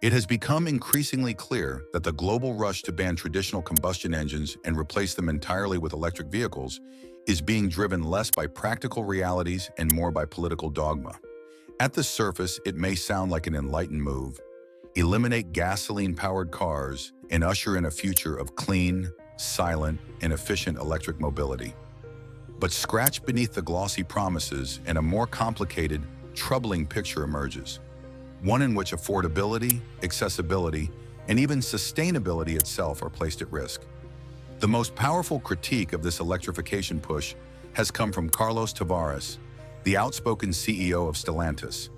It has become increasingly clear that the global rush to ban traditional combustion engines and replace them entirely with electric vehicles is being driven less by practical realities and more by political dogma. At the surface, it may sound like an enlightened move. Eliminate gasoline-powered cars and usher in a future of clean, silent, and efficient electric mobility. But scratch beneath the glossy promises and a more complicated, troubling picture emerges. One in which affordability, accessibility, and even sustainability itself are placed at risk. The most powerful critique of this electrification push has come from Carlos Tavares, the outspoken CEO of Stellantis,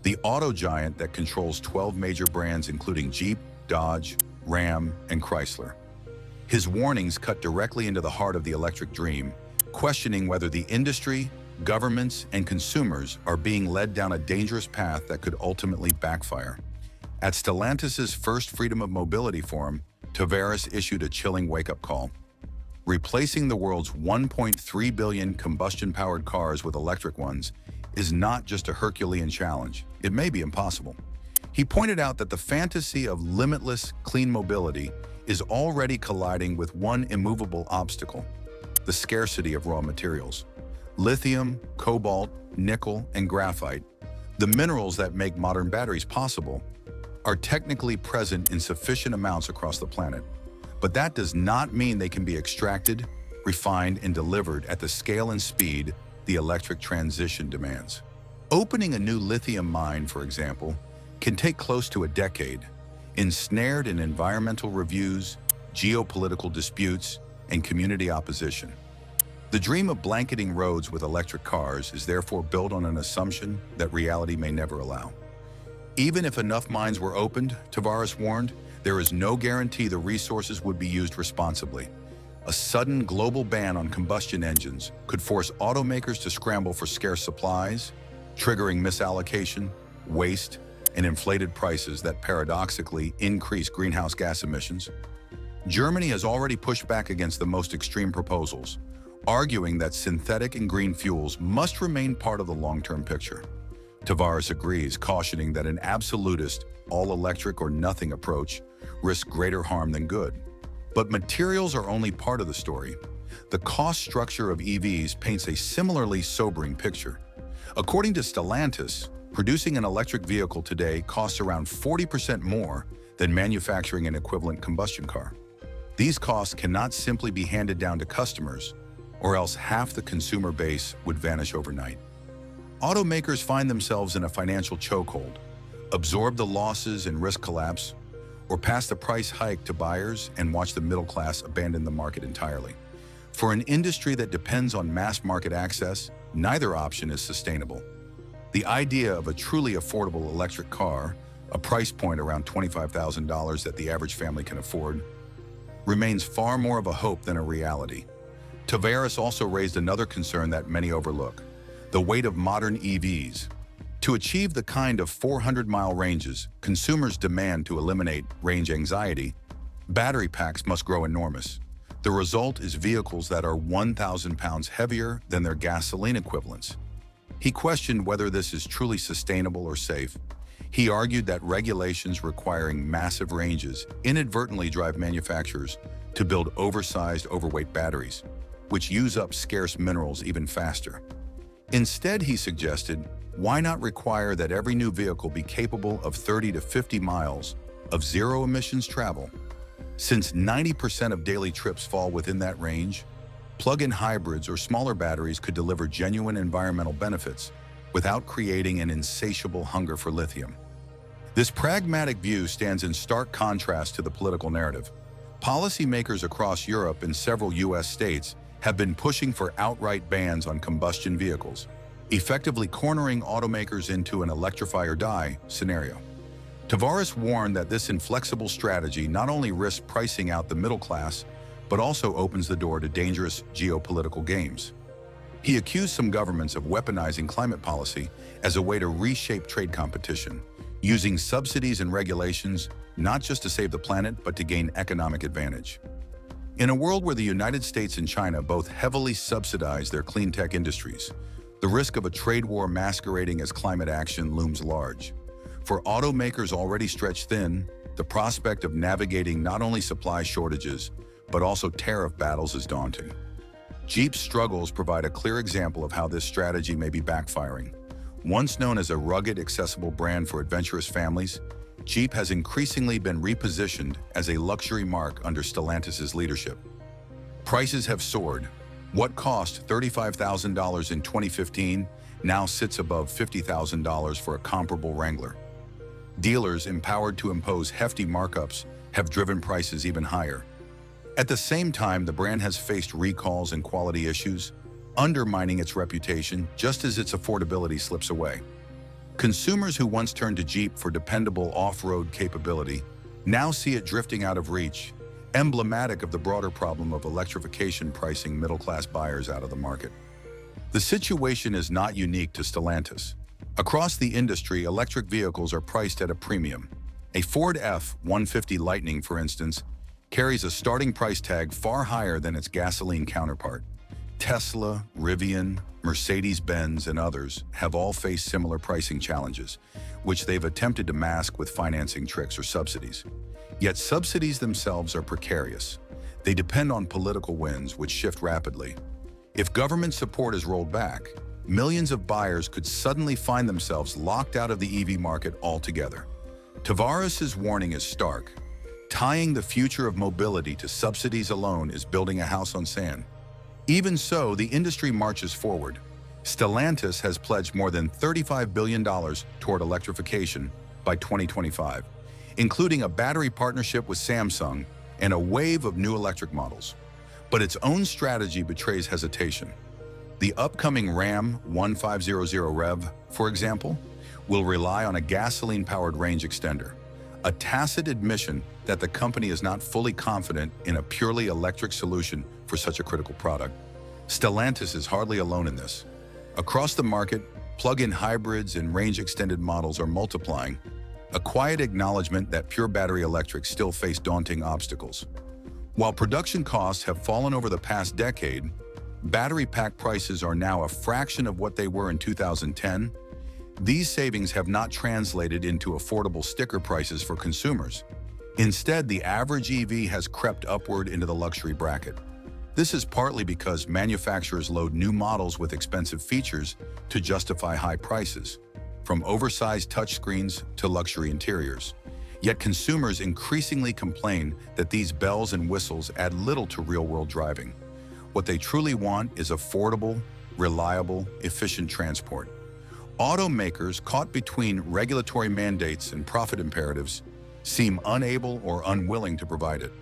the auto giant that controls 12 major brands including Jeep, Dodge, Ram, and Chrysler. His warnings cut directly into the heart of the electric dream, questioning whether the industry, governments, and consumers are being led down a dangerous path that could ultimately backfire. At Stellantis' first Freedom of Mobility Forum, Tavares issued a chilling wake-up call. Replacing the world's 1.3 billion combustion-powered cars with electric ones is not just a Herculean challenge. It may be impossible. He pointed out that the fantasy of limitless, clean mobility is already colliding with one immovable obstacle: the scarcity of raw materials. Lithium, cobalt, nickel, and graphite, the minerals that make modern batteries possible, are technically present in sufficient amounts across the planet. But that does not mean they can be extracted, refined, and delivered at the scale and speed the electric transition demands. Opening a new lithium mine, for example, can take close to a decade, ensnared in environmental reviews, geopolitical disputes, and community opposition. The dream of blanketing roads with electric cars is therefore built on an assumption that reality may never allow. Even if enough mines were opened, Tavares warned, there is no guarantee the resources would be used responsibly. A sudden global ban on combustion engines could force automakers to scramble for scarce supplies, triggering misallocation, waste, and inflated prices that paradoxically increase greenhouse gas emissions. Germany has already pushed back against the most extreme proposals, arguing that synthetic and green fuels must remain part of the long-term picture. Tavares agrees, cautioning that an absolutist, all-electric or nothing approach risks greater harm than good. But materials are only part of the story. The cost structure of EVs paints a similarly sobering picture. According to Stellantis, producing an electric vehicle today costs around 40% more than manufacturing an equivalent combustion car. These costs cannot simply be handed down to customers, or else half the consumer base would vanish overnight. Automakers find themselves in a financial chokehold, absorb the losses and risk collapse, or pass the price hike to buyers and watch the middle class abandon the market entirely. For an industry that depends on mass market access, neither option is sustainable. The idea of a truly affordable electric car, a price point around $25,000 that the average family can afford, remains far more of a hope than a reality. Tavares also raised another concern that many overlook: the weight of modern EVs. To achieve the kind of 400-mile ranges consumers demand to eliminate range anxiety, battery packs must grow enormous. The result is vehicles that are 1,000 pounds heavier than their gasoline equivalents. He questioned whether this is truly sustainable or safe. He argued that regulations requiring massive ranges inadvertently drive manufacturers to build oversized, overweight batteries, which use up scarce minerals even faster. Instead, he suggested, why not require that every new vehicle be capable of 30 to 50 miles of zero emissions travel? Since 90% of daily trips fall within that range, plug-in hybrids or smaller batteries could deliver genuine environmental benefits without creating an insatiable hunger for lithium. This pragmatic view stands in stark contrast to the political narrative. Policymakers across Europe and several US states have been pushing for outright bans on combustion vehicles, effectively cornering automakers into an electrify or die scenario. Tavares warned that this inflexible strategy not only risks pricing out the middle class, but also opens the door to dangerous geopolitical games. He accused some governments of weaponizing climate policy as a way to reshape trade competition, using subsidies and regulations not just to save the planet, but to gain economic advantage. In a world where the United States and China both heavily subsidize their clean tech industries, the risk of a trade war masquerading as climate action looms large. For automakers already stretched thin, the prospect of navigating not only supply shortages, but also tariff battles is daunting. Jeep's struggles provide a clear example of how this strategy may be backfiring. Once known as a rugged, accessible brand for adventurous families, Jeep has increasingly been repositioned as a luxury mark under Stellantis' leadership. Prices have soared. What cost $35,000 in 2015 now sits above $50,000 for a comparable Wrangler. Dealers, empowered to impose hefty markups, have driven prices even higher. At the same time, the brand has faced recalls and quality issues, undermining its reputation just as its affordability slips away. Consumers who once turned to Jeep for dependable off-road capability now see it drifting out of reach, emblematic of the broader problem of electrification pricing middle-class buyers out of the market. The situation is not unique to Stellantis. Across the industry, electric vehicles are priced at a premium. A Ford F-150 Lightning, for instance, carries a starting price tag far higher than its gasoline counterpart. Tesla, Rivian, Mercedes-Benz, and others have all faced similar pricing challenges, which they've attempted to mask with financing tricks or subsidies. Yet subsidies themselves are precarious. They depend on political winds, which shift rapidly. If government support is rolled back, millions of buyers could suddenly find themselves locked out of the EV market altogether. Tavares' warning is stark. Tying the future of mobility to subsidies alone is building a house on sand. Even so, the industry marches forward. Stellantis has pledged more than $35 billion toward electrification by 2025, including a battery partnership with Samsung and a wave of new electric models. But its own strategy betrays hesitation. The upcoming Ram 1500 REV, for example, will rely on a gasoline-powered range extender, a tacit admission that the company is not fully confident in a purely electric solution for such a critical product. Stellantis is hardly alone in this. Across the market, plug-in hybrids and range-extended models are multiplying, a quiet acknowledgement that pure battery electrics still face daunting obstacles. While production costs have fallen over the past decade, battery pack prices are now a fraction of what they were in 2010. These savings have not translated into affordable sticker prices for consumers. Instead, the average EV has crept upward into the luxury bracket. This is partly because manufacturers load new models with expensive features to justify high prices, from oversized touchscreens to luxury interiors. Yet consumers increasingly complain that these bells and whistles add little to real-world driving. What they truly want is affordable, reliable, efficient transport. Automakers caught between regulatory mandates and profit imperatives seem unable or unwilling to provide it.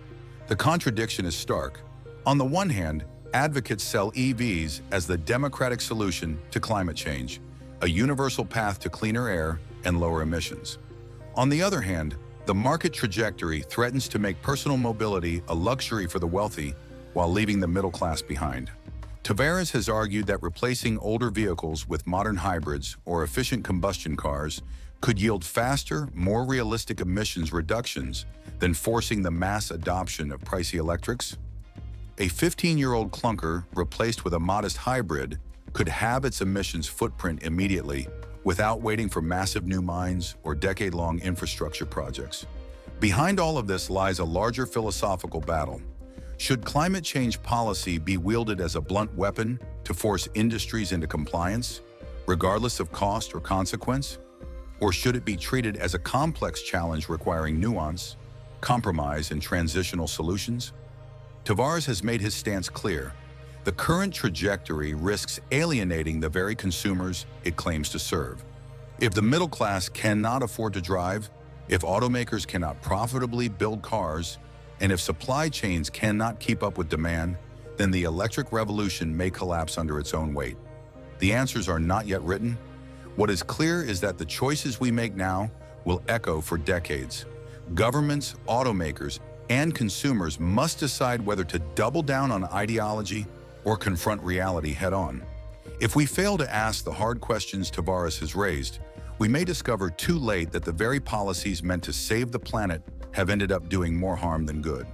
The contradiction is stark. On the one hand, advocates sell EVs as the democratic solution to climate change, a universal path to cleaner air and lower emissions. On the other hand, the market trajectory threatens to make personal mobility a luxury for the wealthy while leaving the middle class behind. Tavares has argued that replacing older vehicles with modern hybrids or efficient combustion cars could yield faster, more realistic emissions reductions than forcing the mass adoption of pricey electrics. A 15-year-old clunker replaced with a modest hybrid could halve its emissions footprint immediately without waiting for massive new mines or decade-long infrastructure projects. Behind all of this lies a larger philosophical battle. Should climate change policy be wielded as a blunt weapon to force industries into compliance, regardless of cost or consequence? Or should it be treated as a complex challenge requiring nuance, compromise, and transitional solutions? Tavares has made his stance clear. The current trajectory risks alienating the very consumers it claims to serve. If the middle class cannot afford to drive, if automakers cannot profitably build cars, and if supply chains cannot keep up with demand, then the electric revolution may collapse under its own weight. The answers are not yet written. What is clear is that the choices we make now will echo for decades. Governments, automakers, and consumers must decide whether to double down on ideology or confront reality head-on. If we fail to ask the hard questions Tavares has raised, we may discover too late that the very policies meant to save the planet have ended up doing more harm than good.